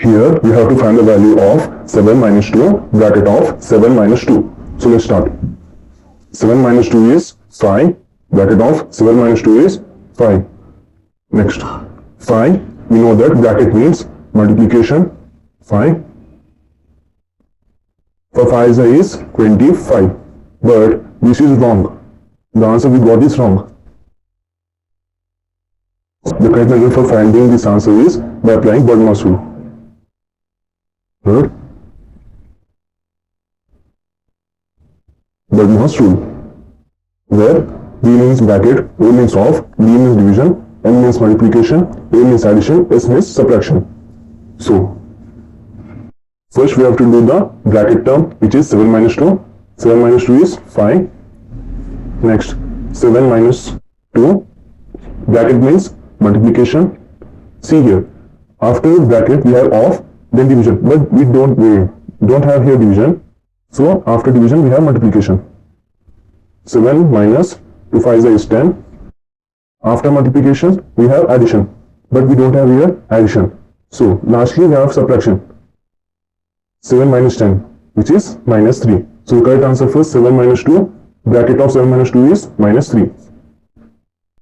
Here we have to find the value of 7 minus 2, bracket of 7 minus 2. So let's start. 7 minus 2 is 5, bracket of 7 minus 2 is 5. Next, 5, we know that bracket means multiplication, 5. For 5 is 25, but this is wrong. The answer we got is wrong. The correct method for finding this answer is by applying BODMAS rule. Right? BODMAS rule, where B means bracket, A means off, D means division, M means multiplication, A means addition, S means subtraction. So, first we have to do the bracket term, which is 7 minus 2. 7 minus 2 is 5. Next, 7 minus 2, bracket means multiplication. See here, after bracket we have off, then division, but we don't have here division. So after division we have multiplication. 7 minus 2 5 is 10. After multiplication we have addition, but we don't have here addition. So lastly we have subtraction. 7 minus 10, which is minus 3. So the correct answer for 7 minus 2, bracket of 7 minus 2 is minus 3.